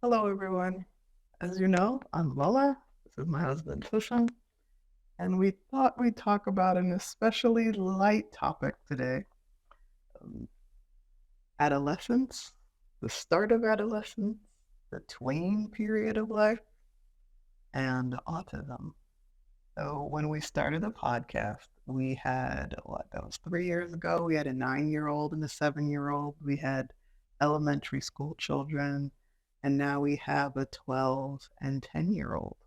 Hello, everyone. As you know, I'm Lola. This is my husband, Sushant, and we thought we'd talk about an especially light topic today, um, adolescence, the start of adolescence, the tween period of life, and autism. So when we started the podcast, we had what? That was 3 years ago. We had a 9-year-old and a 7-year-old. We had elementary school children, and now we have a 12 and 10-year-old.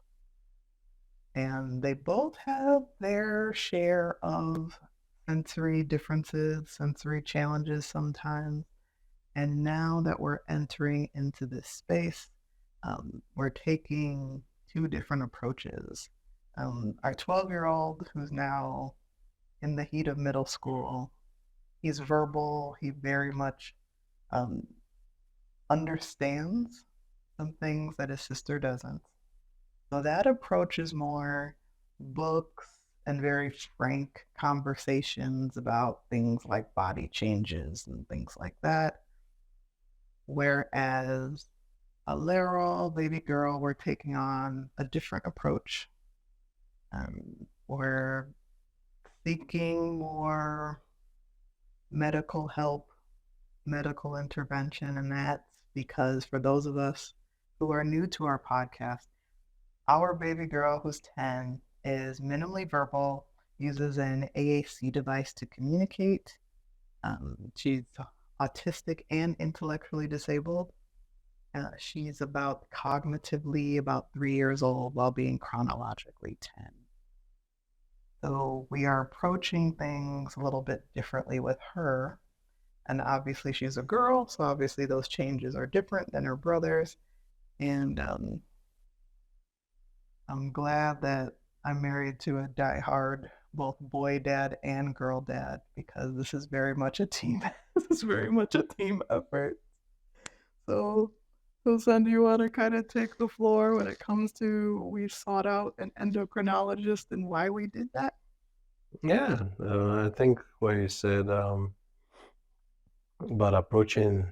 And they both have their share of sensory differences, sensory challenges sometimes. And now that we're entering into this space, we're taking two different approaches. Our 12-year-old, who's now in the heat of middle school, he's verbal. He very much um, understands some things that his sister doesn't. So that approach is more books and very frank conversations about things like body changes and things like that. Whereas Alero, baby girl, we're taking on a different approach. We're seeking more medical help, medical intervention, and that's because for those of us who are new to our podcast, our baby girl, who's 10, is minimally verbal, uses an AAC device to communicate. She's autistic and intellectually disabled. She's about cognitively about 3 years old while being chronologically 10. So we are approaching things a little bit differently with her. And obviously, she's a girl, so obviously, those changes are different than her brothers. And I'm glad that I'm married to a diehard both boy dad and girl dad because this is very much a team. This is very much a team effort. So, Susan, do you want to kind of take the floor when it comes to we sought out an endocrinologist and why we did that? Yeah, I think what you said about approaching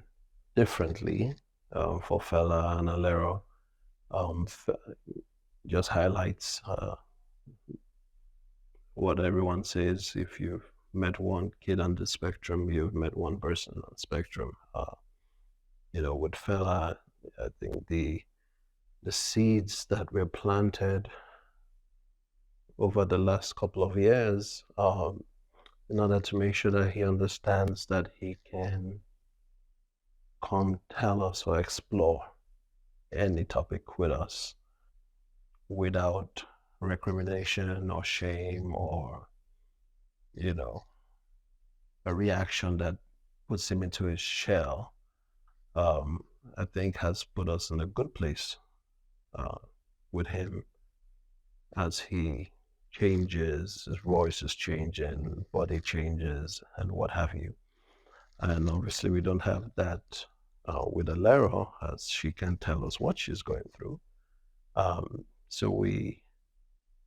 differently for Fela and Alero um, just highlights what everyone says. If you've met one kid on the spectrum, you've met one person on the spectrum. With Fela, I think the seeds that were planted over the last couple of years in order to make sure that he understands that he can come tell us or explore any topic with us without recrimination or shame or, you know, a reaction that puts him into his shell, um, I think has put us in a good place uh, with him as he changes, his voice is changing, body changes, and what have you. And obviously, we don't have that with Alero, as she can tell us what she's going through. So we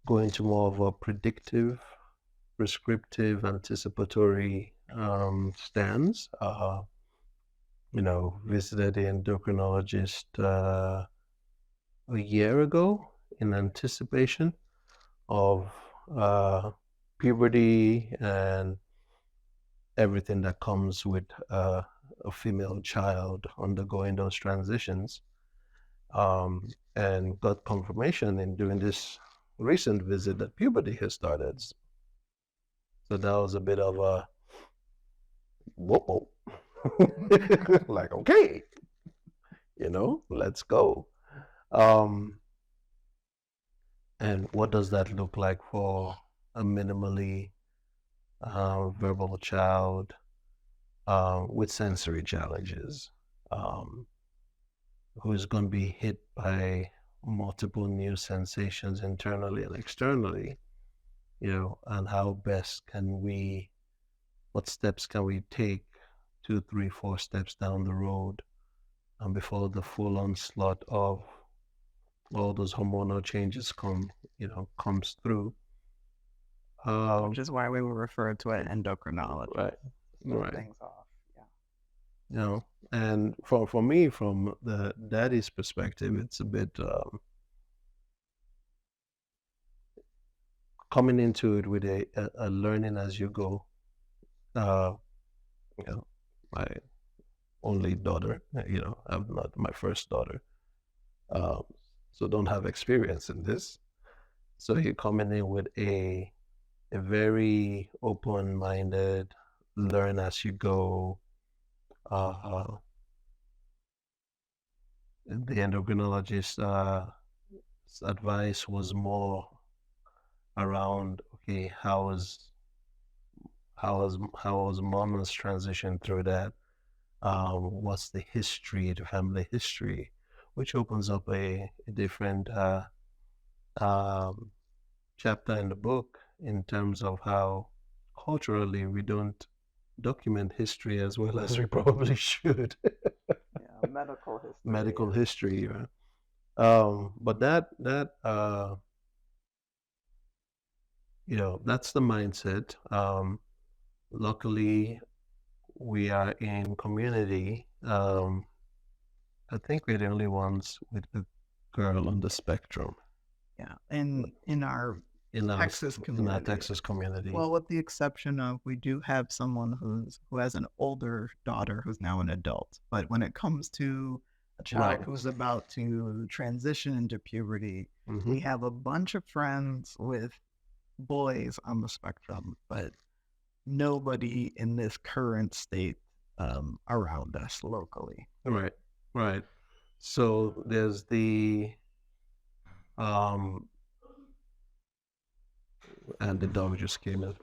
go into more of a predictive, prescriptive, anticipatory stance. Visited the endocrinologist a year ago in anticipation of puberty and everything that comes with a female child undergoing those transitions, and got confirmation in doing this recent visit that puberty has started. So that was a bit of a whoa, like, okay, let's go. Um, and what does that look like for a minimally verbal child with sensory challenges, who is going to be hit by multiple new sensations internally and externally, and how best what steps can we take 2, 3, 4 steps down the road and before the full onslaught of all those hormonal changes comes through. Which is why we were referred to an endocrinologist. Right, right. Things off. Yeah. And for me, from the daddy's perspective, it's a bit coming into it with a learning as you go. Uh, you know, my only daughter, I'm not my first daughter, um, so don't have experience in this. So you're coming in with a very open-minded, learn as you go. Uh, the endocrinologist advice was more around, okay, how was mama's transition through that? What's the history, the family history, which opens up a different um, chapter in the book in terms of how culturally we don't document history as well as we probably should. Yeah, medical history. Medical history, right? But that that's the mindset. Luckily, we are in community. I think we're the only ones with a girl on the spectrum Yeah, in our in our Texas community. Texas community. Well, with the exception of we do have someone who has an older daughter who's now an adult. But when it comes to a child Right. who's about to transition into puberty, we have a bunch of friends with boys on the spectrum, but nobody in this current state around us locally. Right, right. So there's um, and the dog just came in.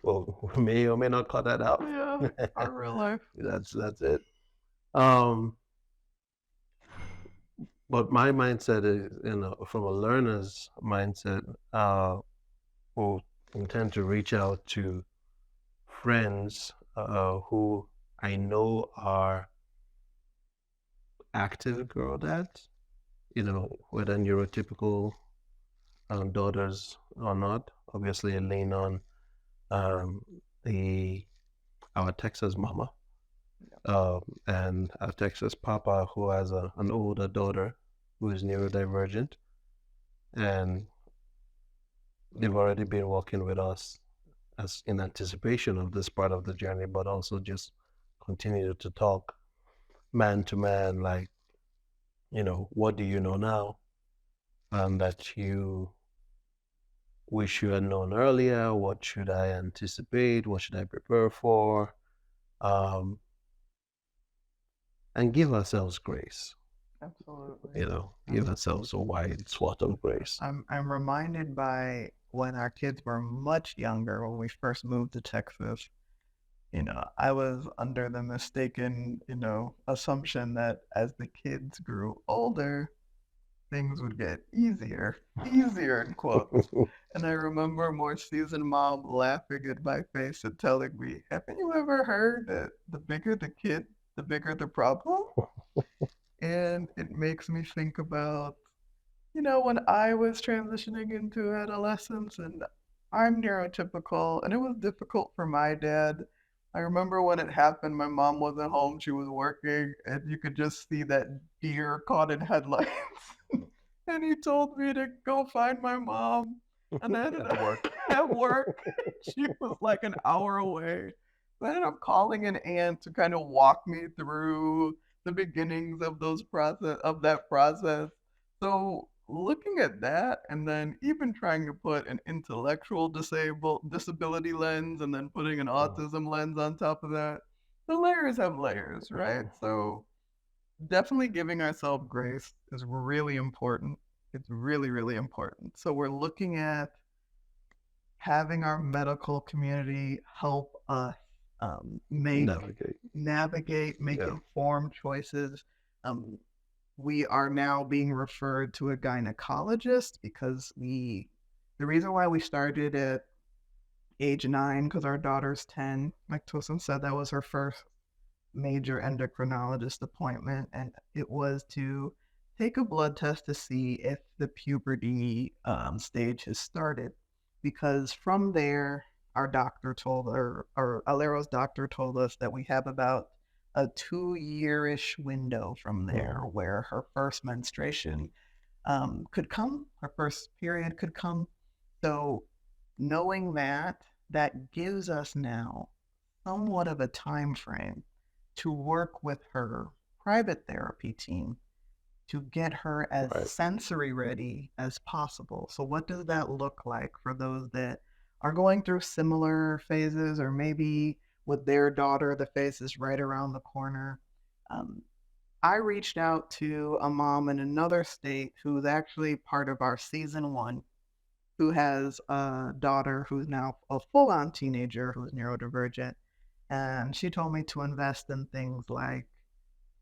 Well, we may or may not cut that out. Yeah, our real life. That's it. But my mindset is, from a learner's mindset, will intend to reach out to friends who I know are active girl dads, whether neurotypical daughters or not. Obviously, I lean on our Texas mama and our Texas papa, who has an older daughter who is neurodivergent, and they've already been working with us as in anticipation of this part of the journey, but also just continue to talk man to man, like, what do you know now, and that you wish you had known earlier? What should I anticipate? What should I prepare for? And give ourselves grace. Absolutely. Give ourselves a wide swath of grace. I'm reminded by when our kids were much younger, when we first moved to Texas. I was under the mistaken, assumption that as the kids grew older, things would get easier in quotes. And I remember more seasoned mom laughing in my face and telling me, haven't you ever heard that the bigger the kid, the bigger the problem? And it makes me think about, when I was transitioning into adolescence, and I'm neurotypical, and it was difficult for my dad. I remember when it happened, my mom wasn't home, she was working, and you could just see that deer caught in headlights. And he told me to go find my mom. And I ended up at work. She was like an hour away. So I ended up calling an aunt to kind of walk me through the beginnings of that process. So looking at that, and then even trying to put an intellectual disability lens and then putting an autism lens on top of that, the layers have layers, right? So definitely giving ourselves grace is really important. It's really, really important. So we're looking at having our medical community help us navigate, make informed choices. We are now being referred to a gynecologist because the reason why we started at age 9, because our daughter's 10, like Tosin said, that was her first major endocrinologist appointment, and it was to take a blood test to see if the puberty stage has started, because from there, our doctor told, or Alero's doctor told us that we have about a 2 year-ish window from there where her first menstruation could come, her first period could come. So knowing that, that gives us now somewhat of a time frame to work with her private therapy team to get her as Right. sensory ready as possible. So what does that look like for those that are going through similar phases, or maybe with their daughter, the phase is right around the corner? Um, I reached out to a mom in another state who's actually part of our season one, who has a daughter who's now a full on teenager who's neurodivergent. And she told me to invest in things like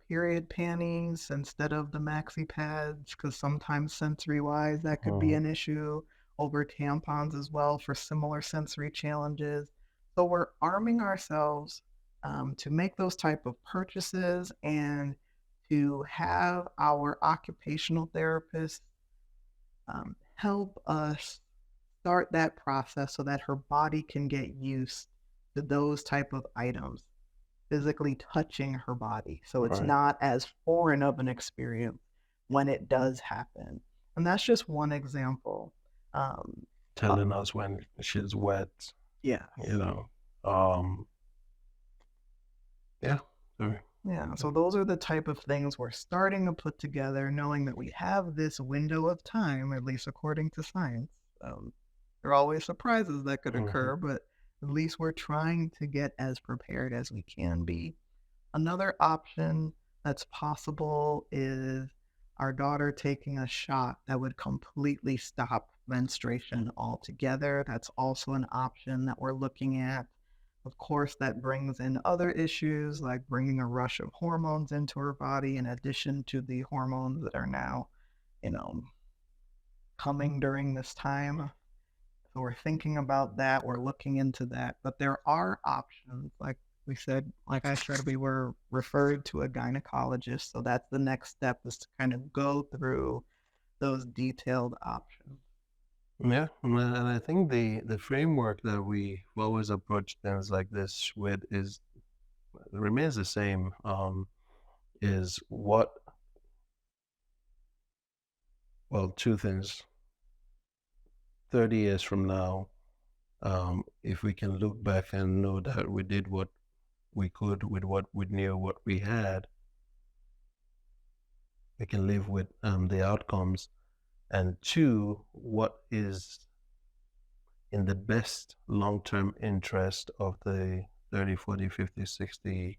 period panties instead of the maxi pads, because sometimes sensory wise that could be an issue, over tampons as well for similar sensory challenges. So we're arming ourselves to make those type of purchases and to have our occupational therapists help us start that process so that her body can get used to those type of items physically touching her body, so it's Right. not as foreign of an experience when it does happen. And that's just one example. Um, Telling us when she's wet, yeah, you know. Um, yeah. Sorry. yeah. So those are the type of things we're starting to put together, knowing that we have this window of time, at least according to science. There are always surprises that could occur, but at least we're trying to get as prepared as we can be. Another option that's possible is our daughter taking a shot that would completely stop menstruation altogether. That's also an option that we're looking at. Of course, that brings in other issues like bringing a rush of hormones into her body in addition to the hormones that are now, you know, coming during this time. So we're thinking about that. We're looking into that. But there are options. Like we said, like I said, we were referred to a gynecologist. So that's the next step, is to kind of go through those detailed options. Yeah, and I think the framework that we always approach things like this with is remains the same. Is what, well, two things. 30 years from now, if we can look back and know that we did what we could with what we knew, what we had, we can live with the outcomes. And two, what is in the best long-term interest of the 30, 40, 50, 60,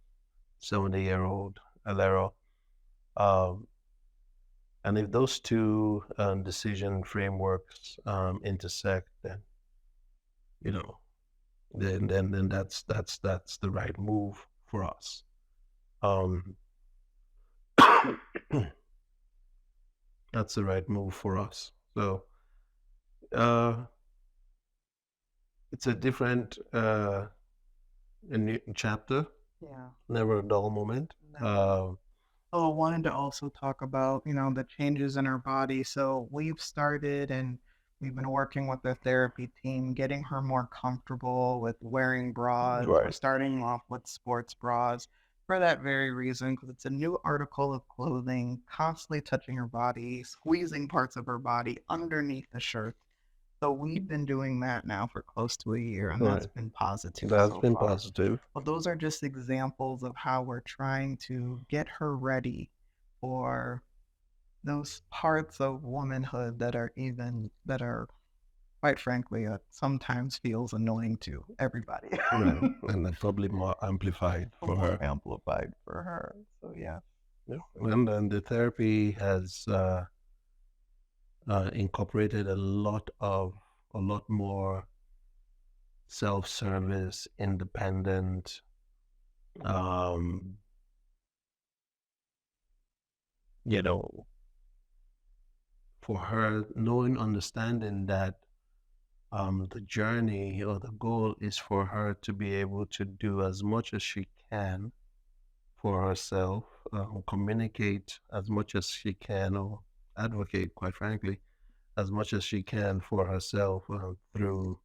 70-year-old Alero. And if those two decision frameworks intersect, then you know, then that's the right move for us. That's the right move for us. So it's a different a new chapter. Yeah. Never a dull moment. No. Oh, I wanted to also talk about, the changes in her body. So we've started, and we've been working with the therapy team, getting her more comfortable with wearing bras. We're Right. starting off with sports bras for that very reason, because it's a new article of clothing, constantly touching her body, squeezing parts of her body underneath the shirt. So we've been doing that now for close to a year, and that's Right. been positive That's so been far. positive. But those are just examples of how we're trying to get her ready for those parts of womanhood that are quite frankly sometimes feels annoying to everybody. Right. And then probably more amplified for More her. amplified for her. So yeah. Yeah. And then the therapy has incorporated a lot more self-service, independent, you know, for her knowing, understanding that the journey or the goal is for her to be able to do as much as she can for herself, communicate as much as she can, or advocate, quite frankly, as much as she can for herself through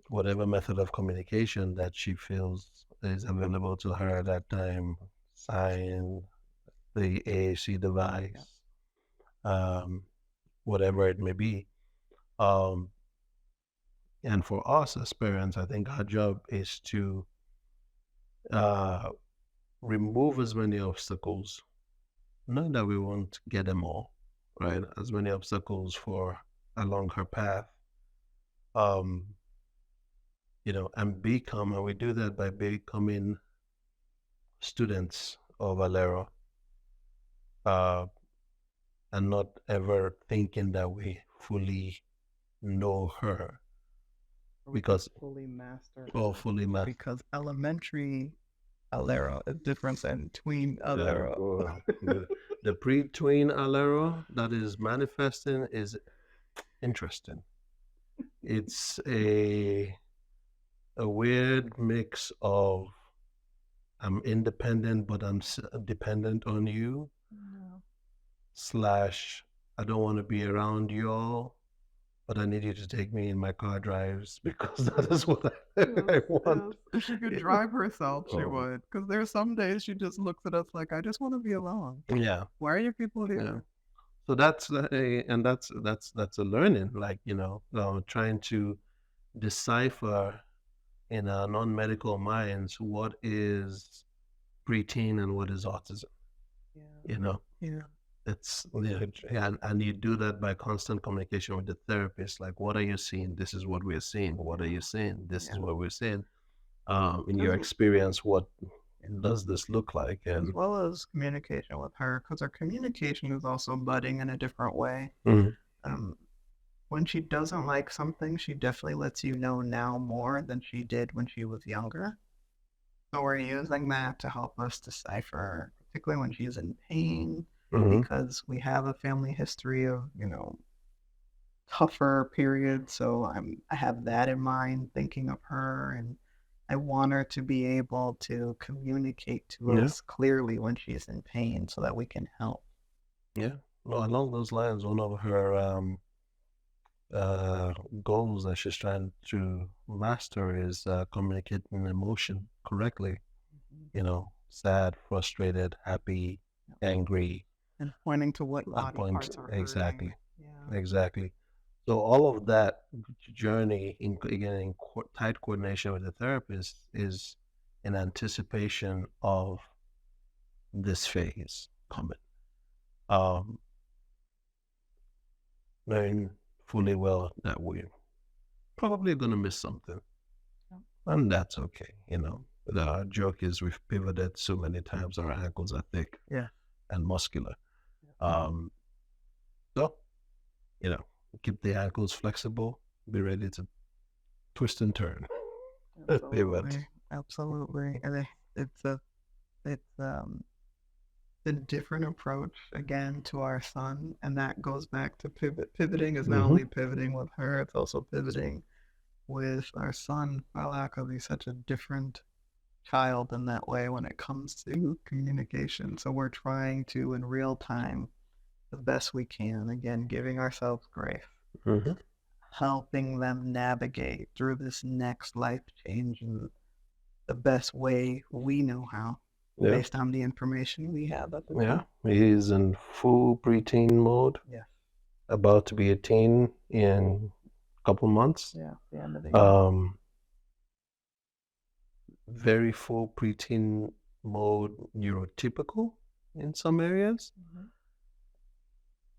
whatever method of communication that she feels is available to her at that time, sign, the AAC device, whatever it may be. And for us as parents, I think our job is to uh, remove as many obstacles, not that we won't get them all, right? As many obstacles for along her path, um, and we do that by becoming students of Alero, and not ever thinking that we fully know her, because fully master. fully master. Because elementary Alero is different than tween Alero. The pre-tween Alero that is manifesting is interesting. It's a weird mix of I'm independent, but I'm dependent on you. No. / I don't want to be around you all, but I need you to take me in my car drives because that is what I want. If she could drive herself, she would. Because there's some days she just looks at us like, I just want to be alone. Yeah. Why are you people here? Yeah. So that's a learning, like, trying to decipher in our non-medical minds what is preteen and what is autism. Yeah. It's and you do that by constant communication with the therapist. Like, what are you seeing? This is what we're seeing. What are you seeing? This is what we're seeing. In your experience, what does this look like? And as well as communication with her, because our communication is also budding in a different way. When she doesn't like something, she definitely lets you know now more than she did when she was younger. So we're using that to help us decipher, particularly when she's in pain, because we have a family history of, tougher periods. So I have that in mind, thinking of her, and I want her to be able to communicate to us clearly when she's in pain so that we can help. Yeah. Well, along those lines, one of her goals that she's trying to master is communicating emotion correctly. Sad, frustrated, happy, angry, and pointing to what body parts are exactly. Yeah. Exactly. So all of that journey, in tight coordination with the therapist, is in anticipation of this phase coming. Knowing fully well that we're probably going to miss something, and that's okay. The joke is we've pivoted so many times, our ankles are thick and muscular. So, keep the ankles flexible, be ready to twist and turn. Absolutely. And it's a different approach again to our son, and that goes back to pivoting is not only pivoting with her, it's also pivoting with our son, because he's such a different child in that way when it comes to communication. So we're trying to, in real time, the best we can, again, giving ourselves grace, helping them navigate through this next life change in the best way we know how, based on the information we have at the time. He's in full preteen mode. About to be a teen in a couple months. The end of the year. Very full preteen mode, neurotypical in some areas.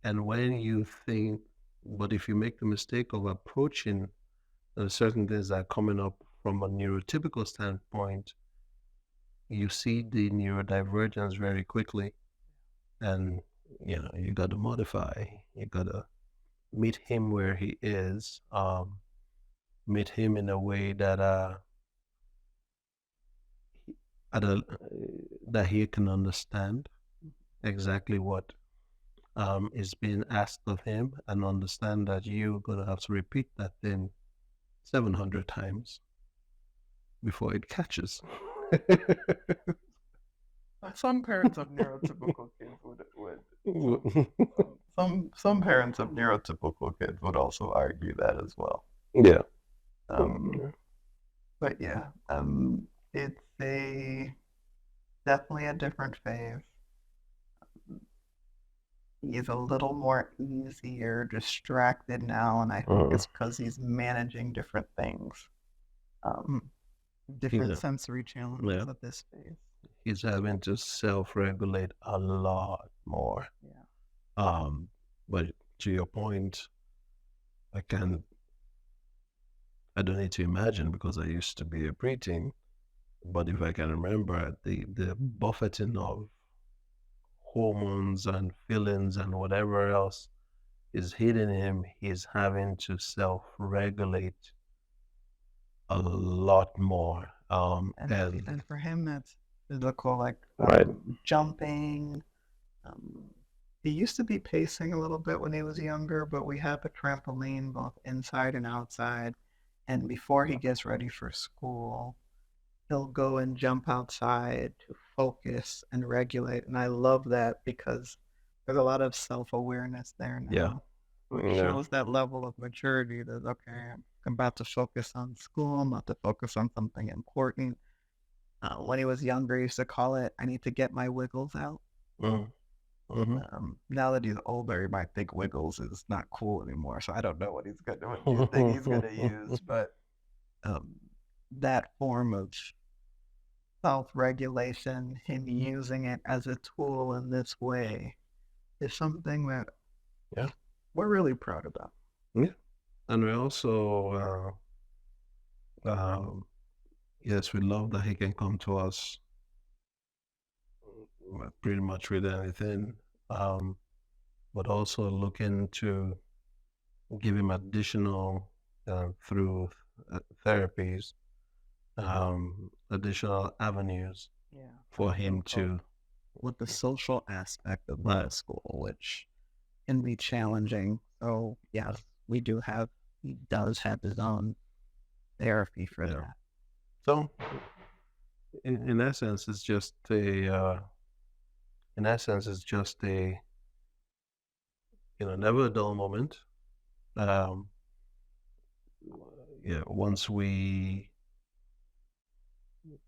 And when you think, but if you make the mistake of approaching certain things that are coming up from a neurotypical standpoint, you see the neurodivergence very quickly, and you got to modify. You got to meet him where he is. Meet him in a way that that he can understand exactly what is being asked of him, and understand that you're going to have to repeat that thing 700 times before it catches. Some parents of neurotypical kids some parents of neurotypical kids would also argue that as well. Yeah. But yeah, it's definitely a different phase. He's a little more easier distracted now, and I think it's because he's managing different things, different sensory challenges at this phase. He's having to self-regulate a lot more. Yeah. But to your point, I don't need to imagine because I used to be a preteen, but if I can remember the buffeting of hormones and feelings and whatever else is hitting him, he's having to self-regulate a lot more. And for him, that's physical, like right. Jumping. He used to be pacing a little bit when he was younger, but we have a trampoline both inside and outside. And before he gets ready for school, he'll go and jump outside to focus and regulate. And I love that because there's a lot of self-awareness there now. Yeah. Which shows that level of maturity that, okay, I'm about to focus on school. I'm about to focus on something important. When he was younger, he used to call it, I need to get my wiggles out. Now that he's older, he might think wiggles is not cool anymore. So I don't know what he's going to use. But that form of self-regulation, him using it as a tool in this way, is something that we're really proud about. Yeah. And we also, yes, we love that he can come to us pretty much with anything, but also looking to give him additional, through therapies, additional avenues for him to. With the social aspect of that school, which can be challenging. So yes, he does have his own therapy for that. So in essence, it's just a never a dull moment. Once we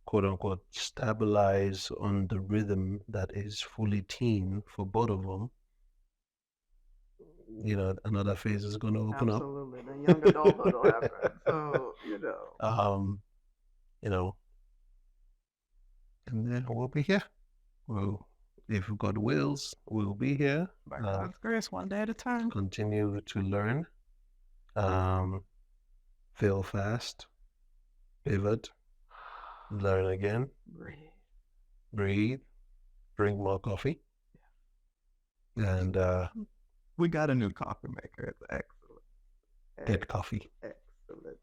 quote unquote stabilize on the rhythm that is fully teen for both of them, another phase is going to open up. Absolutely, the young adulthood will happen. So and then we'll be here. If God wills, we'll be here. By God's grace, one day at a time. Continue to learn, fail fast, pivot, learn again, breathe, drink more coffee, and we got a new coffee maker. It's excellent. Get coffee. Excellent.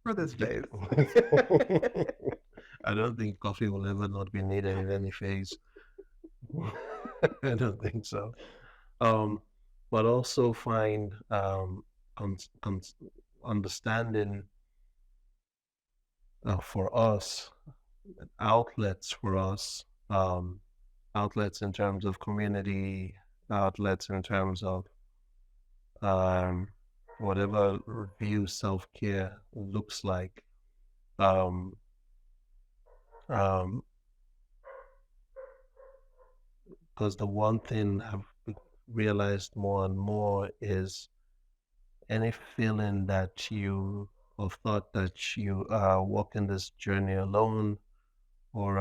For this phase. I don't think coffee will ever not be needed in any phase. I don't think so. But also find understanding for us, outlets for us, outlets in terms of community, outlets in terms of whatever review self-care looks like. Because the one thing I've realized more and more is any feeling that you or thought that you are walking this journey alone or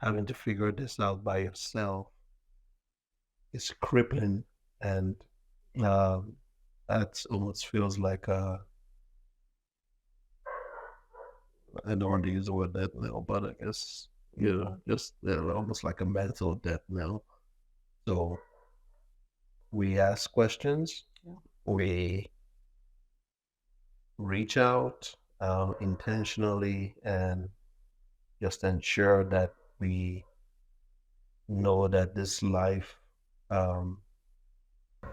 having to figure this out by yourself is crippling, and that almost feels like I don't want to use the word death knell, but I guess just almost like a mental death knell. So we ask questions, we reach out intentionally, and just ensure that we know that this life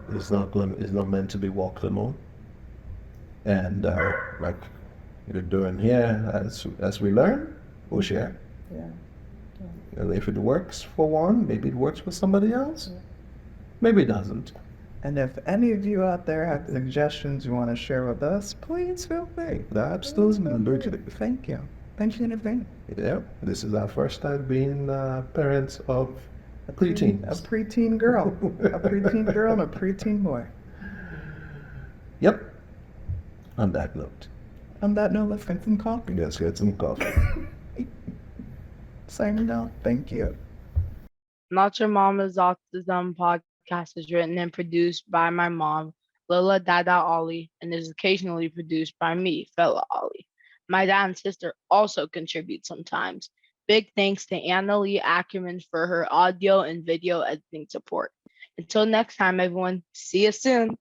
is not meant to be walked alone. And like you're doing here, as we learn, we'll share. Yeah. And if it works for one, maybe it works for somebody else. Maybe it doesn't. And if any of you out there have suggestions you want to share with us, please feel free. Absolutely. Thank you. Thank you in advance. Yeah, this is our first time being parents of preteens. A preteen girl. A preteen girl and a preteen boy. Yep. On that note, On that note, let's get some coffee. let's get some coffee. Signing out. Thank you. Not Your Mama's Autism podcast is written and produced by my mom, Lola Dada Ollie, and is occasionally produced by me, Fella Ollie. My dad and sister also contribute sometimes. Big thanks to Annalie Ackerman for her audio and video editing support. Until next time, everyone, see you soon.